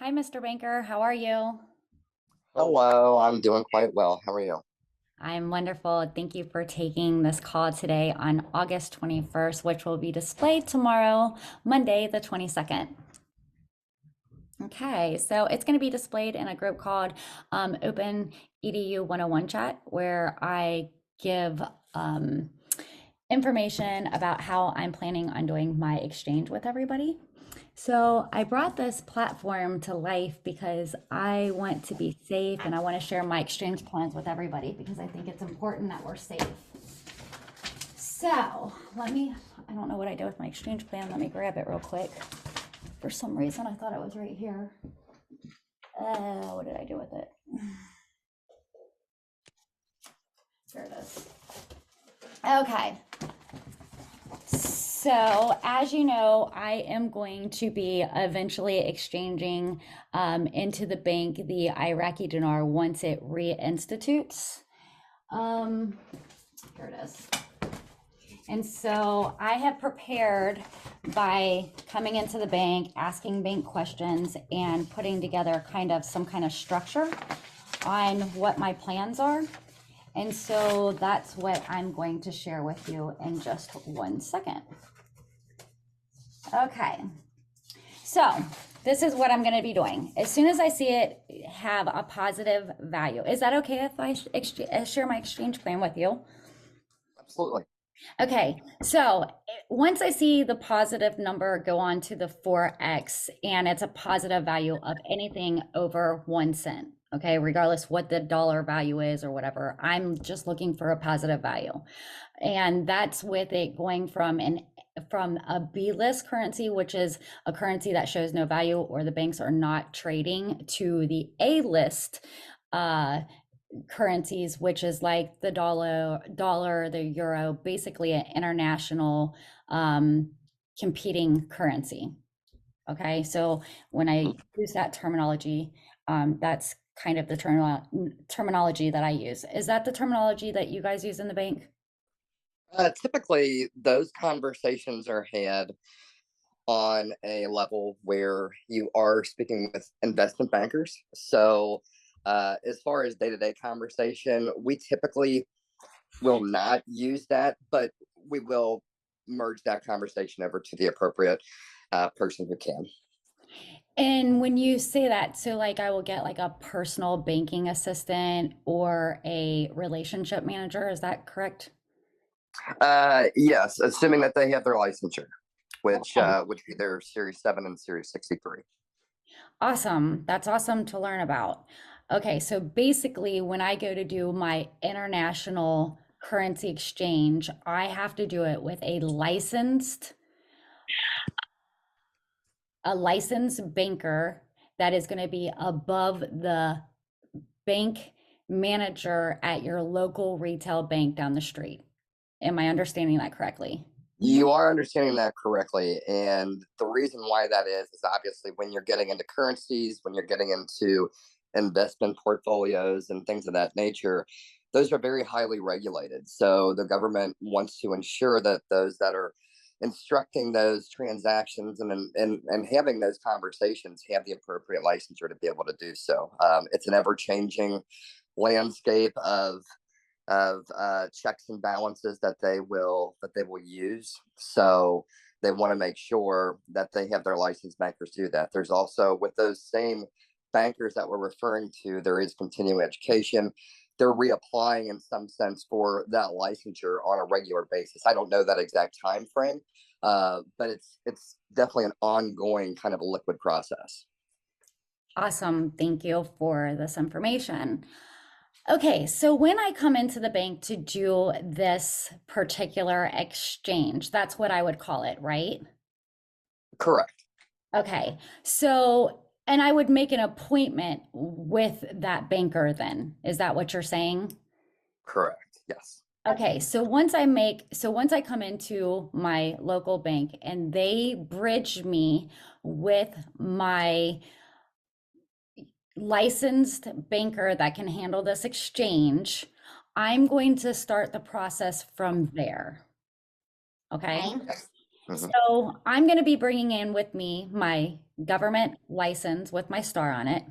Hi, Mr. Banker. How are you? Hello, I'm doing quite well. How are you? I'm wonderful. Thank you for taking this call today on August 21st, which will be displayed tomorrow, Monday, the 22nd. Okay, so it's going to be displayed in a group called Open EDU 101 Chat, where I give information about how I'm planning on doing my exchange with everybody. So I brought this platform to life because I want to be safe and I want to share my exchange plans with everybody because I think it's important that we're safe. So I don't know what I did with my exchange plan. Let me grab it real quick. For some reason, I thought it was right here. What did I do with it? Here it is. Okay. So, as you know, I am going to be eventually exchanging into the bank the Iraqi dinar once it reinstitutes. Here it is. And so I have prepared by coming into the bank, asking bank questions, and putting together some kind of structure on what my plans are. And so that's what I'm going to share with you in just 1 second. Okay, so this is what I'm going to be doing. As soon as I see it have a positive value, is that okay if I share my exchange plan with you? Absolutely. Okay, so once I see the positive number go on to the 4x and it's a positive value of anything over 1 cent, okay, regardless what the dollar value is or whatever, I'm just looking for a positive value. And that's with it going from a B list currency, which is a currency that shows no value or the banks are not trading, to the A list currencies, which is like the dollar, the euro, basically an international competing currency. Okay, so when I use that terminology, that's kind of the terminology that I use. Is that the terminology that you guys use in the bank? Typically, those conversations are had on a level where you are speaking with investment bankers. So, as far as day to day conversation, we typically will not use that, but we will merge that conversation over to the appropriate person who can. And when you say that, so like I will get like a personal banking assistant or a relationship manager, is that correct? Yes, assuming that they have their licensure, which Okay. would be their Series 7 and Series 63. Awesome. That's awesome to learn about. Okay, so basically, when I go to do my international currency exchange, I have to do it with a licensed banker that is going to be above the bank manager at your local retail bank down the street. Am I understanding that correctly? You are understanding that correctly. And the reason why that is obviously when you're getting into currencies, when you're getting into investment portfolios and things of that nature, those are very highly regulated. So the government wants to ensure that those that are instructing those transactions and having those conversations have the appropriate licensure to be able to do so. It's an ever changing landscape of checks and balances that they will use. So they want to make sure that they have their licensed bankers do that. There's also with those same bankers that we're referring to, there is continuing education. They're reapplying in some sense for that licensure on a regular basis. I don't know that exact time frame, but it's definitely an ongoing kind of a liquid process. Awesome. Thank you for this information. Okay, so when I come into the bank to do this particular exchange, that's what I would call it, right? Correct. Okay, so, and I would make an appointment with that banker then. Is that what you're saying? Correct. Yes. Okay, so once I come into my local bank and they bridge me with my licensed banker that can handle this exchange, I'm going to start the process from there. Okay. Yes. Mhm. So I'm going to be bringing in with me my government license with my star on it.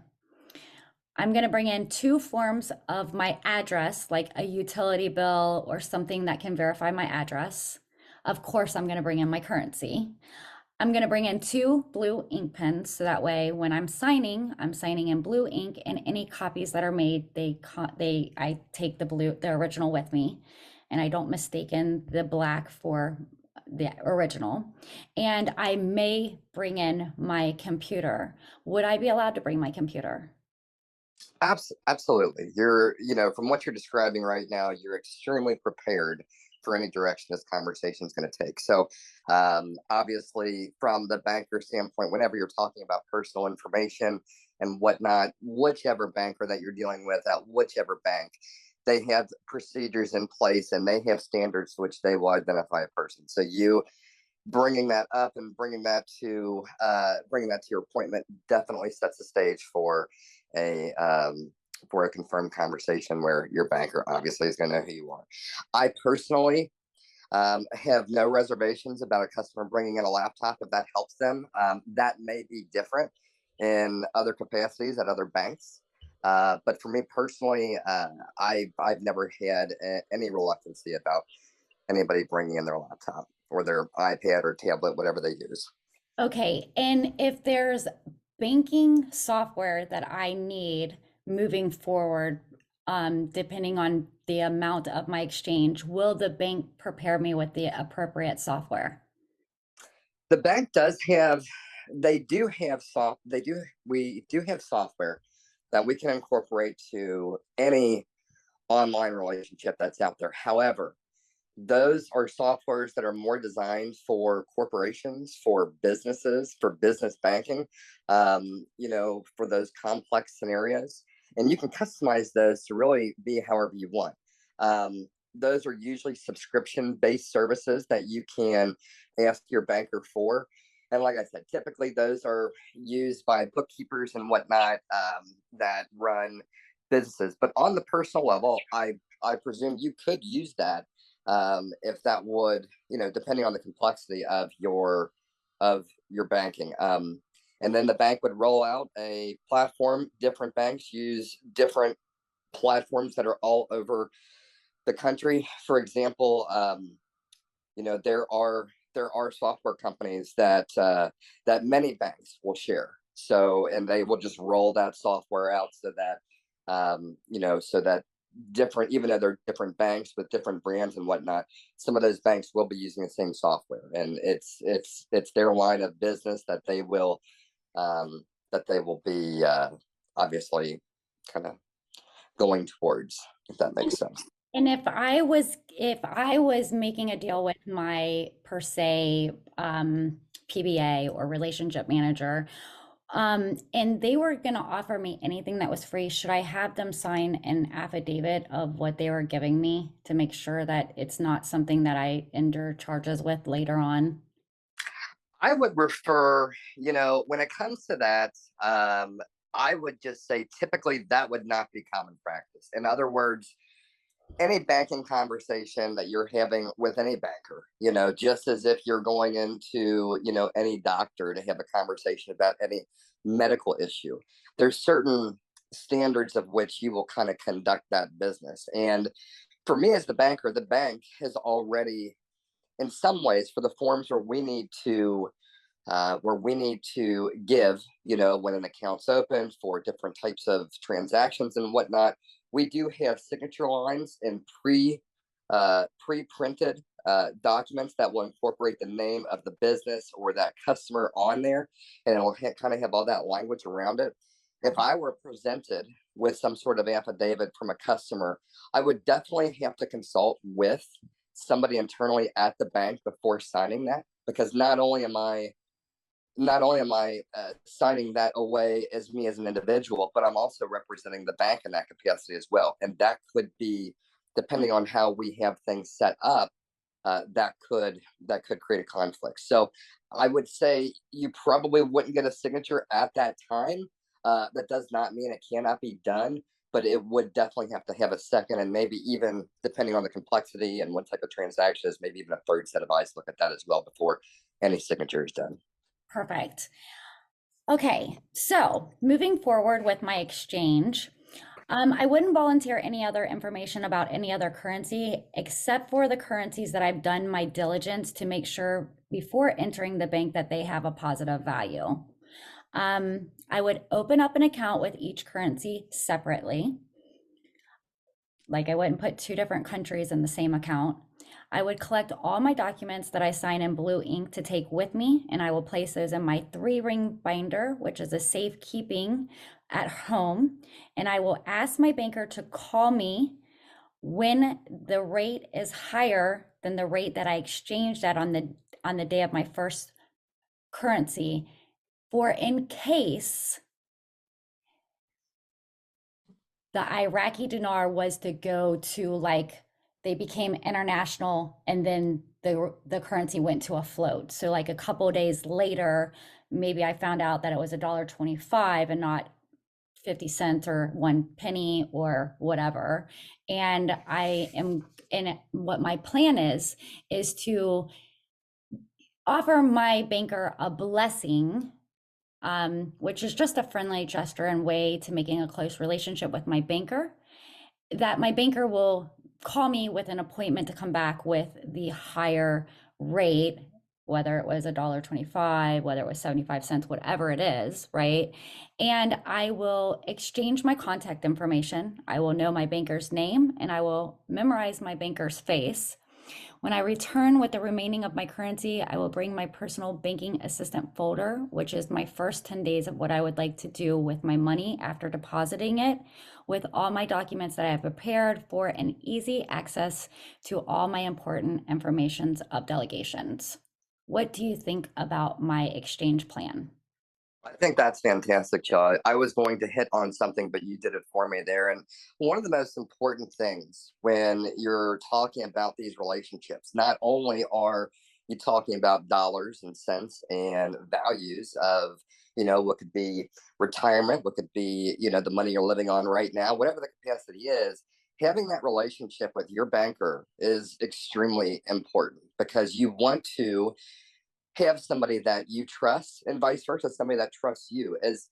I'm going to bring in two forms of my address, like a utility bill or something that can verify my address. Of course, I'm going to bring in my currency. I'm going to bring in two blue ink pens so that way when I'm signing in blue ink, and any copies that are made, I take the original with me, and I don't mistaken the black for the original. And I may bring in my computer. Would I be allowed to bring my computer? Absolutely. From what you're describing right now, you're extremely prepared for any direction this conversation is going to take. So, obviously, from the banker standpoint, whenever you're talking about personal information and whatnot, whichever banker that you're dealing with at whichever bank, they have procedures in place and they have standards to which they will identify a person. So, you bringing that up and bringing that to your appointment definitely sets the stage a for a confirmed conversation where your banker obviously is going to know who you are. I personally have no reservations about a customer bringing in a laptop if that helps them. That may be different in other capacities at other banks. But for me personally, I've never had any reluctancy about anybody bringing in their laptop or their iPad or tablet, whatever they use. Okay, and if there's banking software that I need moving forward, depending on the amount of my exchange, will the bank prepare me with the appropriate software? The bank does have, they do have we do have software that we can incorporate to any online relationship that's out there. However, those are softwares that are more designed for corporations, for businesses, for business banking, for those complex scenarios. And you can customize those to really be however you want. Those are usually subscription based services that you can ask your banker for. And like I said, typically those are used by bookkeepers and whatnot that run businesses. But on the personal level, I presume you could use that if that would, depending on the complexity of your banking. And then the bank would roll out a platform. Different banks use different platforms that are all over the country. For example, there are software companies that many banks will share. So, and they will just roll that software out so that so that different, even though they're different banks with different brands and whatnot, some of those banks will be using the same software, and it's their line of business that they will be obviously kind of going towards, if that makes sense. And if I was making a deal with my per se PBA or relationship manager, and they were going to offer me anything that was free, should I have them sign an affidavit of what they were giving me to make sure that it's not something that I endure charges with later on? I would refer, when it comes to that, I would just say typically that would not be common practice. In other words, any banking conversation that you're having with any banker, just as if you're going into, any doctor to have a conversation about any medical issue, there's certain standards of which you will kind of conduct that business. And for me as the banker, the bank has already, in some ways, for the forms where we need to give, when an account's open for different types of transactions and whatnot. We do have signature lines and pre-printed documents that will incorporate the name of the business or that customer on there, and it'll kind of have all that language around it. If Okay. I were presented with some sort of affidavit from a customer, I would definitely have to consult with somebody internally at the bank before signing that, because not only am I signing that away as me as an individual, but I'm also representing the bank in that capacity as well. And that could be, depending on how we have things set up, that could create a conflict. So I would say you probably wouldn't get a signature at that time. That does not mean it cannot be done, but it would definitely have to have a second, and maybe even depending on the complexity and what type of transaction is, maybe even a third set of eyes look at that as well before any signature is done. Perfect. Okay, so moving forward with my exchange, I wouldn't volunteer any other information about any other currency except for the currencies that I've done my diligence to make sure before entering the bank that they have a positive value. I would open up an account with each currency separately. Like I wouldn't put two different countries in the same account. I would collect all my documents that I sign in blue ink to take with me, and I will place those in my 3-ring binder, which is a safekeeping at home. And I will ask my banker to call me when the rate is higher than the rate that I exchanged at on the day of my first currency, for in case the Iraqi dinar was to go to, like, they became international and then the currency went to a float. So like a couple days later, maybe I found out that it was $1.25 and not 50 cents or 1 penny or whatever. And what my plan is to offer my banker a blessing, which is just a friendly gesture and way to making a close relationship with my banker, that my banker will call me with an appointment to come back with the higher rate, whether it was $1.25, whether it was 75 cents, whatever it is, right? And I will exchange my contact information. I will know my banker's name and I will memorize my banker's face. When I return with the remaining of my currency, I will bring my personal banking assistant folder, which is my first 10 days of what I would like to do with my money after depositing it, with all my documents that I have prepared for an easy access to all my important informations of delegations. What do you think about my exchange plan? I think that's fantastic, Shaw. I was going to hit on something, but you did it for me there. And one of the most important things when you're talking about these relationships, not only are you talking about dollars and cents and values of, what could be retirement, what could be, the money you're living on right now, whatever the capacity is, having that relationship with your banker is extremely important because you want to have somebody that you trust and vice versa, somebody that trusts you. As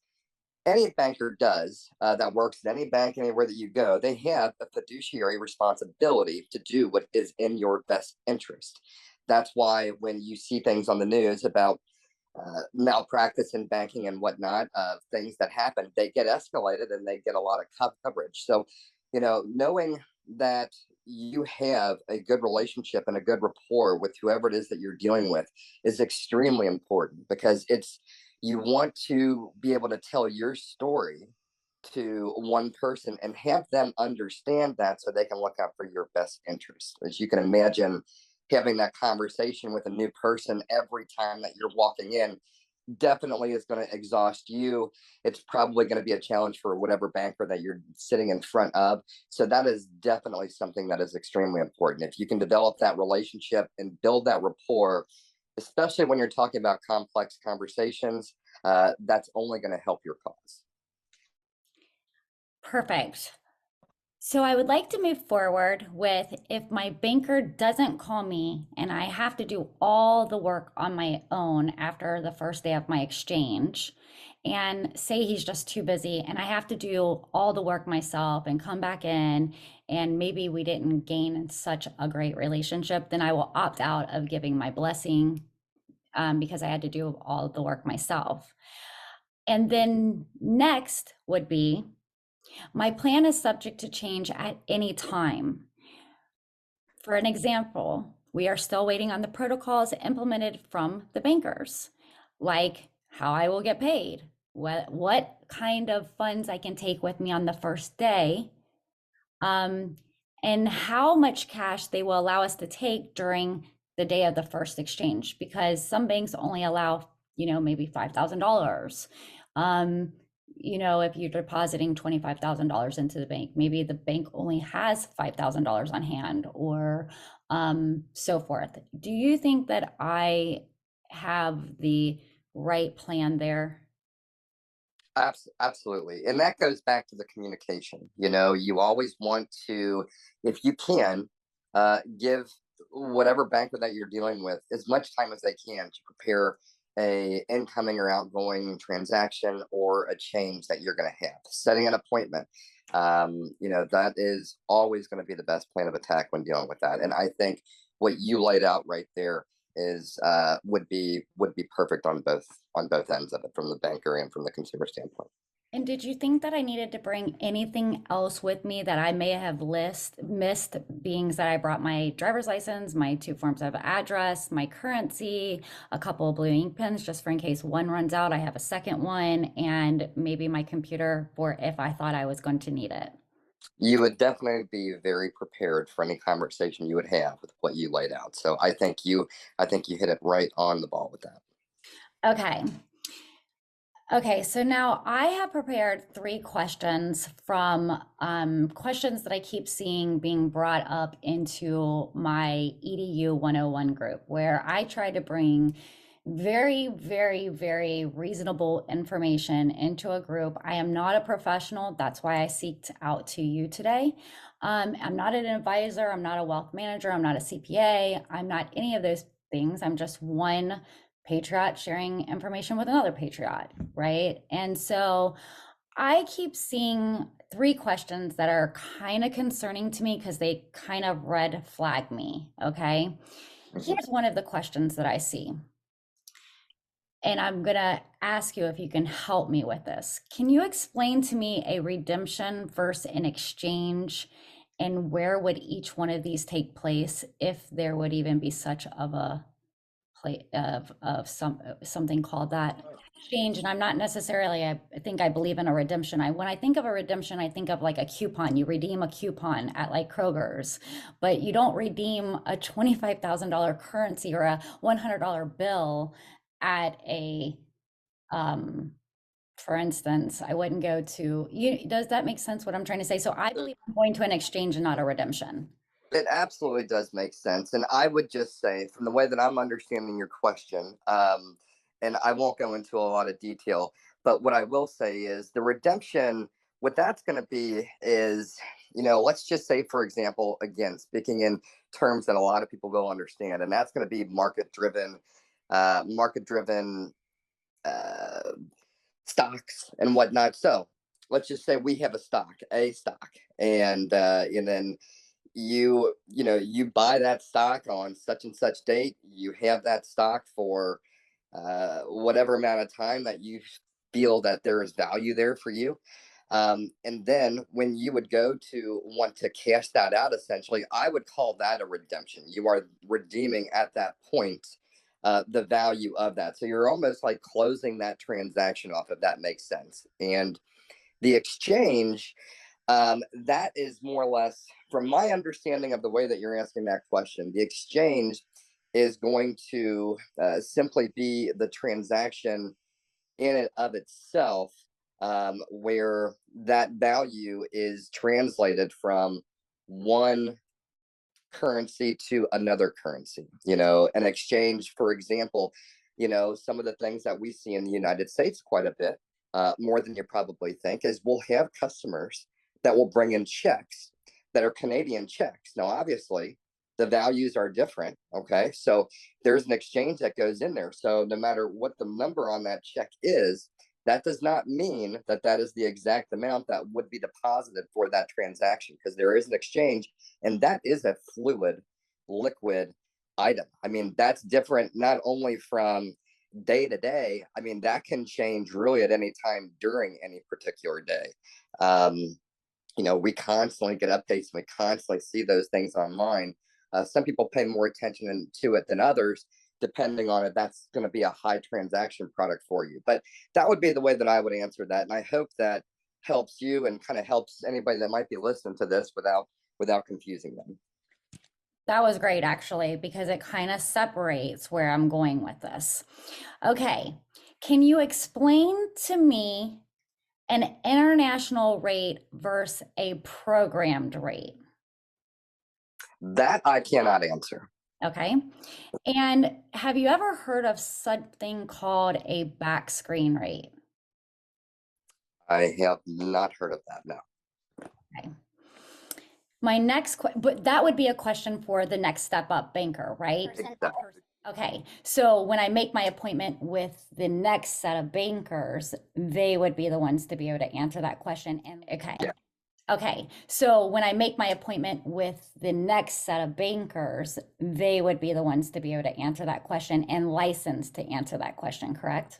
any banker does that works at any bank, anywhere that you go, they have a fiduciary responsibility to do what is in your best interest. That's why when you see things on the news about malpractice in banking and whatnot, things that happen, they get escalated and they get a lot of coverage. So, knowing that you have a good relationship and a good rapport with whoever it is that you're dealing with is extremely important because you want to be able to tell your story to one person and have them understand that so they can look out for your best interest. As you can imagine, having that conversation with a new person every time that you're walking in definitely is going to exhaust you. It's probably going to be a challenge for whatever banker that you're sitting in front of. So that is definitely something that is extremely important. If you can develop that relationship and build that rapport, especially when you're talking about complex conversations, that's only going to help your cause. Perfect. So I would like to move forward with, if my banker doesn't call me and I have to do all the work on my own after the first day of my exchange, and say he's just too busy and I have to do all the work myself and come back in, and maybe we didn't gain such a great relationship, then I will opt out of giving my blessing, because I had to do all the work myself. And then next would be, my plan is subject to change at any time. For an example, we are still waiting on the protocols implemented from the bankers, like how I will get paid, what kind of funds I can take with me on the first day, um, and how much cash they will allow us to take during the day of the first exchange, because some banks only allow, maybe $5,000. Um, if you're depositing $25,000 into the bank, maybe the bank only has $5,000 on hand, or so forth. Do you think that I have the right plan there? Absolutely. And that goes back to the communication. You always want to, if you can, give whatever banker that you're dealing with as much time as they can to prepare a incoming or outgoing transaction or a change that you're going to have. Setting an appointment, that is always going to be the best plan of attack when dealing with that. And I think what you laid out right there is would be perfect on both ends of it, from the banker and from the consumer standpoint. And did you think that I needed to bring anything else with me that I may have missed, being that I brought my driver's license, my two forms of address, my currency, a couple of blue ink pens just for in case one runs out, I have a second one, and maybe my computer for if I thought I was going to need it? You would definitely be very prepared for any conversation you would have with what you laid out. So I think you hit it right on the ball with that. Okay. Okay, so now I have prepared three questions from questions that I keep seeing being brought up into my EDU 101 group, where I try to bring very, very, very reasonable information into a group. I am not a professional. That's why I seeked out to you today. I'm not an advisor. I'm not a wealth manager. I'm not a CPA. I'm not any of those things. I'm just one patriot sharing information with another patriot, right? And so I keep seeing three questions that are kind of concerning to me because they kind of red flag me. Okay. Mhm. Here's one of the questions that I see. And I'm going to ask you if you can help me with this. Can you explain to me a redemption versus an exchange, and where would each one of these take place, if there would even be such of a play of something called that exchange? And I'm not necessarily, I think I believe in a redemption. When I think of a redemption, I think of like a coupon. You redeem a coupon at like Kroger's, but you don't redeem a $25,000 currency or a $100 bill at a um for instance, I wouldn't go to you. Does that make sense what I'm trying to say? So I believe I'm going to an exchange and not a redemption. It absolutely does make sense. And I would just say, from the way that I'm understanding your question, and I won't go into a lot of detail, but what I will say is the redemption, what that's going to be is, let's just say, for example, again, speaking in terms that a lot of people will understand, and that's going to be market driven uh, stocks and whatnot. So let's just say we have a stock, and then you buy that stock on such and such date. You have that stock for whatever amount of time that you feel that there is value there for you. And then when you would go to want to cash that out, essentially, I would call that a redemption. You are redeeming at that point the value of that. So you're almost like closing that transaction off, if that makes sense. And the exchange, that is more or less, from my understanding of the way that you're asking that question, the exchange is going to simply be the transaction in and of itself, where that value is translated from one currency to another currency. An exchange, for example, some of the things that we see in the United States quite a bit, more than you probably think, is we'll have customers that will bring in checks that are Canadian checks. Now, obviously, the values are different. Okay. So there's an exchange that goes in there. So no matter what the number on that check is, that does not mean that that is the exact amount that would be deposited for that transaction, because there is an exchange, and that is a fluid, liquid item. I mean, that's different not only from day to day. I mean, that can change really at any time during any particular day. Um, we constantly get updates, and we constantly see those things online. Some people pay more attention to it than others, depending on it. That's going to be a high transaction product for you. But that would be the way that I would answer that. And I hope that helps you and kind of helps anybody that might be listening to this without confusing them. That was great, actually, because it kind of separates where I'm going with this. Okay. Can you explain to me an international rate versus a programmed rate? That I cannot answer. Okay. And have you ever heard of something called a back screen rate? I have not heard of that. No. Okay. My next but that would be a question for the next step up banker, right? Exactly. Okay, so when I make my appointment with the next set of bankers, they would be the ones to be able to answer that question. And okay, Yeah, okay, so when I make my appointment with the next set of bankers, they would be the ones to be able to answer that question and licensed to answer that question, correct?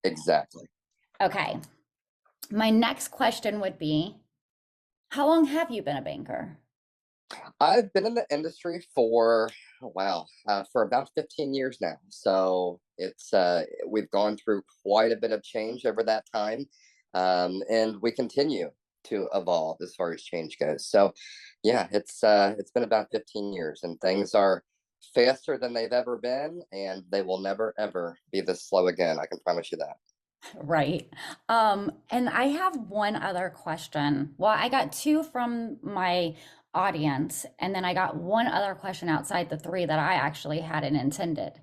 exactly. Okay, my next question would be, how long have you been a banker? I've been in the industry for wow, for about 15 years now. So it's we've gone through quite a bit of change over that time, and we continue to evolve as far as change goes. So, yeah, it's been about 15 years, and things are faster than they've ever been, and they will never ever be this slow again. I can promise you that. Right. And I have one other question. Well, I got two from my audience, and then I got one other question outside the three that I actually hadn't intended.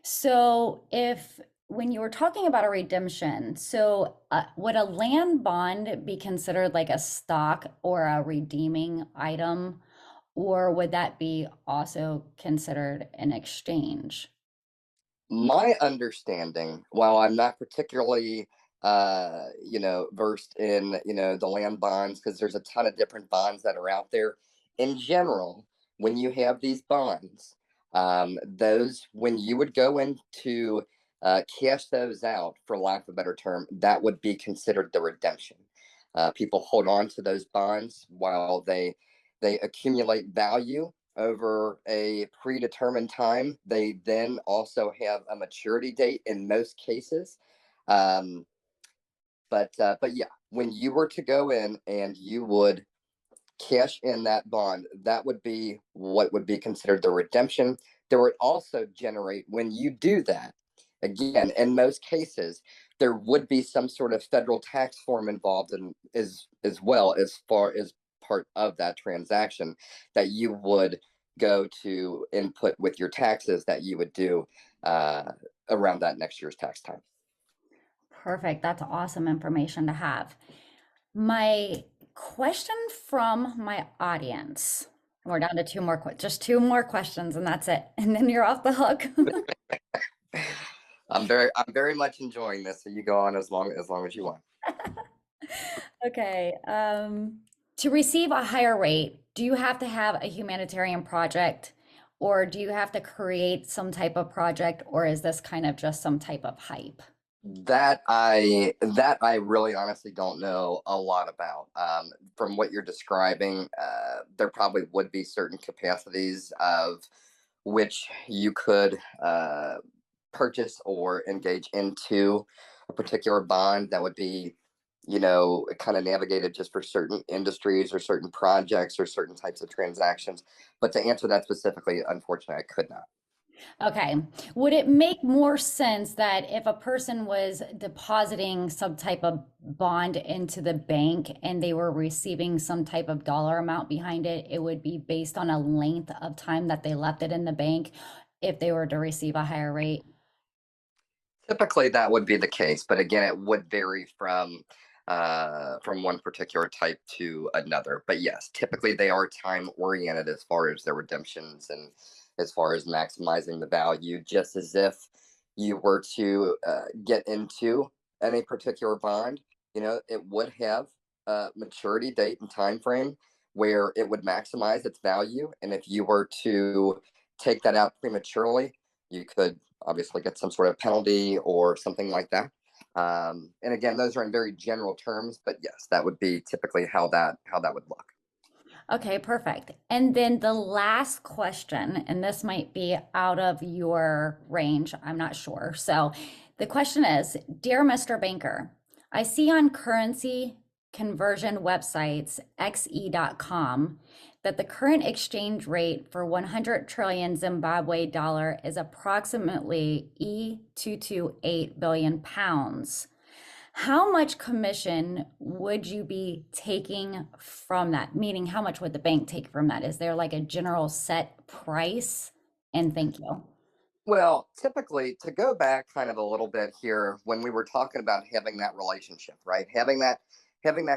So, if when you were talking about a redemption, so would a land bond be considered like a stock or a redeeming item, or would that be also considered an exchange? My understanding, while I'm not particularly versed in the land bonds, because there's a ton of different bonds that are out there in general, when you have these bonds, those when you would go into cash those out, for lack of a better term, that would be considered the redemption. People hold on to those bonds while they accumulate value over a predetermined time. They then also have a maturity date in most cases. Um, but yeah, when you were to go in and you would cash in that bond, that would be what would be considered the redemption. There would also generate, when you do that, again, in most cases, there would be some sort of federal tax form involved in as well, as far as part of that transaction that you would go to input with your taxes that you would do around that next year's tax time. Perfect. That's awesome information to have. My question from my audience. We're down to two more, just two more questions, and that's it. And then you're off the hook. I'm very much enjoying this. So you go on as long as you want. Okay. To receive a higher rate, do you have to have a humanitarian project, or do you have to create some type of project, or is this kind of just some type of hype? That I really honestly don't know a lot about. From what you're describing, there probably would be certain capacities of which you could purchase or engage into a particular bond that would be, kind of navigated just for certain industries or certain projects or certain types of transactions. But to answer that specifically, unfortunately, I could not. Okay. Would it make more sense that if a person was depositing some type of bond into the bank and they were receiving some type of dollar amount behind it, it would be based on a length of time that they left it in the bank if they were to receive a higher rate? Typically, that would be the case, but again, it would vary from one particular type to another. But yes, typically they are time oriented as far as their redemptions and as far as maximizing the value. Just as if you were to get into any particular bond, it would have a maturity date and time frame where it would maximize its value. And if you were to take that out prematurely, you could obviously get some sort of penalty or something like that. And again, those are in very general terms, but yes, that would be typically how that would look. Okay, perfect. And then the last question, and this might be out of your range, I'm not sure. So the question is, Dear Mr. Banker, I see on currency conversion websites, xe.com, that the current exchange rate for 100 trillion Zimbabwe dollar is approximately E228 billion pounds. How much commission would you be taking from that? Meaning, how much would the bank take from that? Is there like a general set price? And thank you. Well, typically, to go back kind of a little bit here, when we were talking about having that relationship, right? Having that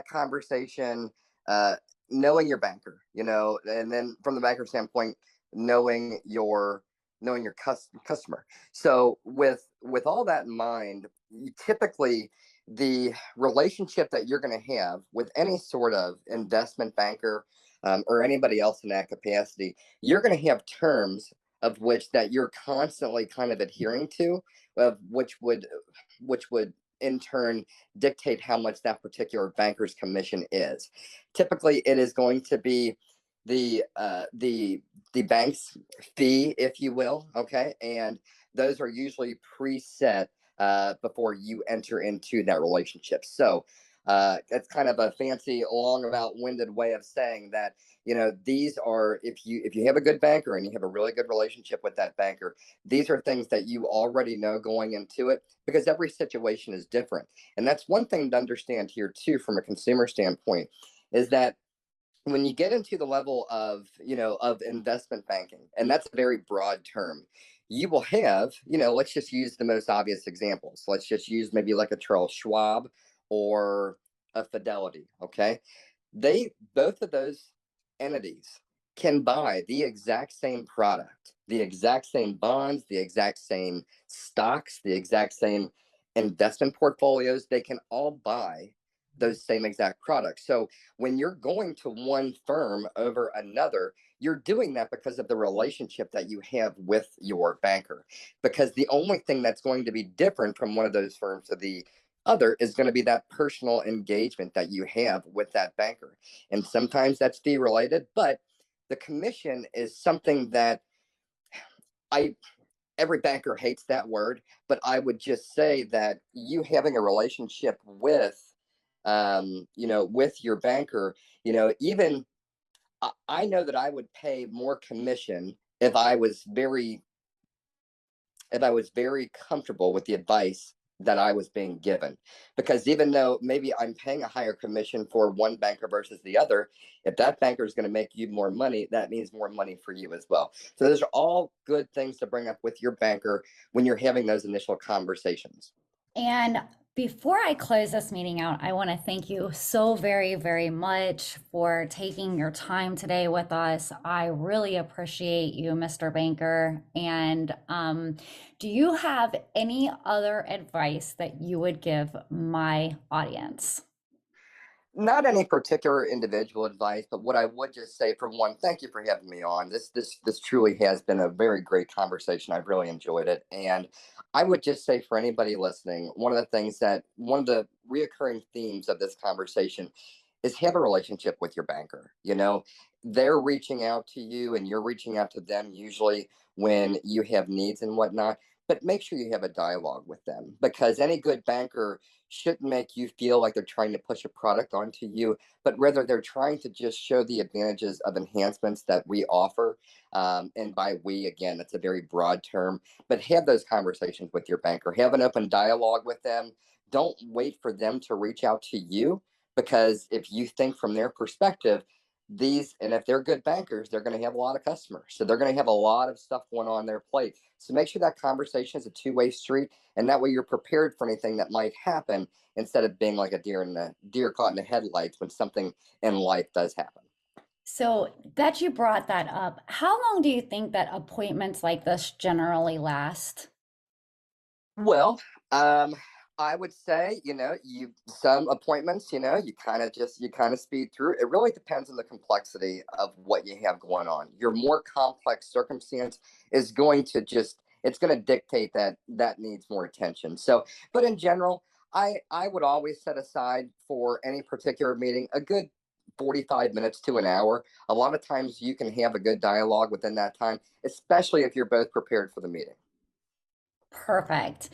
conversation, uh, knowing your banker, and then from the banker standpoint, knowing your knowing your customer. So with all that in mind, you typically the relationship that you're going to have with any sort of investment banker, or anybody else in that capacity, you're going to have terms of which that you're constantly kind of adhering to, of which would in turn dictate how much that particular banker's commission is. Typically, it is going to be the uh, the the bank's fee, if you will. Okay, and those are usually preset before you enter into that relationship. So that's kind of a fancy, long, about winded way of saying that, these are, if you have a good banker and you have a really good relationship with that banker, these are things that you already know going into it, because every situation is different. And that's one thing to understand here too, from a consumer standpoint, is that when you get into the level of, of investment banking, and that's a very broad term, you will have, let's just use the most obvious examples. Let's just use maybe like a Charles Schwab or a Fidelity. Okay, they both of those entities can buy the exact same product, the exact same bonds, the exact same stocks, the exact same investment portfolios. They can all buy those same exact products. So when you're going to one firm over another, you're doing that because of the relationship that you have with your banker. Because the only thing that's going to be different from one of those firms to the other is going to be that personal engagement that you have with that banker. And sometimes that's fee related, but the commission is something that I every banker hates that word, but I would just say that you having a relationship with your banker, even I know that I would pay more commission if I was very comfortable with the advice that I was being given. Because even though maybe I'm paying a higher commission for one banker versus the other, if that banker is going to make you more money, that means more money for you as well. So those are all good things to bring up with your banker when you're having those initial conversations. And before I close this meeting out, I want to thank you so very, very much for taking your time today with us. I really appreciate you, Mr. Banker. And do you have any other advice that you would give my audience? Not any particular individual advice, but what I would just say, for one, thank you for having me on. This truly has been a very great conversation. I've really enjoyed it. And I would just say, for anybody listening, one of the reoccurring themes of this conversation is have a relationship with your banker. They're reaching out to you and you're reaching out to them usually when you have needs and whatnot. But make sure you have a dialogue with them, because any good banker shouldn't make you feel like they're trying to push a product onto you, but rather they're trying to just show the advantages of enhancements that we offer. And by we, again, that's a very broad term, but have those conversations with your banker. Have an open dialogue with them. Don't wait for them to reach out to you, because if you think from their perspective, and if they're good bankers, they're going to have a lot of customers. So they're going to have a lot of stuff going on their plate. So make sure that conversation is a two-way street, and that way you're prepared for anything that might happen, instead of being like a deer caught in the headlights when something in life does happen. So, that you brought that up, how long do you think that appointments like this generally last? Well, um, I would say, you some appointments, you kind of speed through. It really depends on the complexity of what you have going on. Your more complex circumstance is going to just it's going to dictate that that needs more attention. So, but in general, I would always set aside for any particular meeting a good 45 minutes to an hour. A lot of times you can have a good dialogue within that time, especially if you're both prepared for the meeting. Perfect.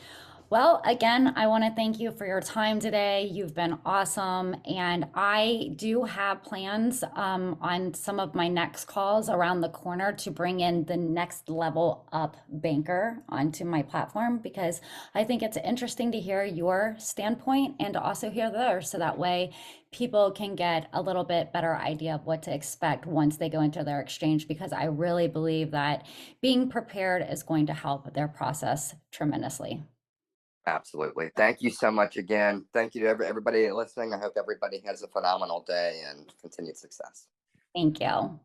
Well, again, I want to thank you for your time today. You've been awesome. And I do have plans on some of my next calls around the corner to bring in the next level up banker onto my platform, because I think it's interesting to hear your standpoint and to also hear theirs. So that way people can get a little bit better idea of what to expect once they go into their exchange, because I really believe that being prepared is going to help their process tremendously. Absolutely. Thank you so much again. Thank you to everybody listening. I hope everybody has a phenomenal day and continued success. Thank you.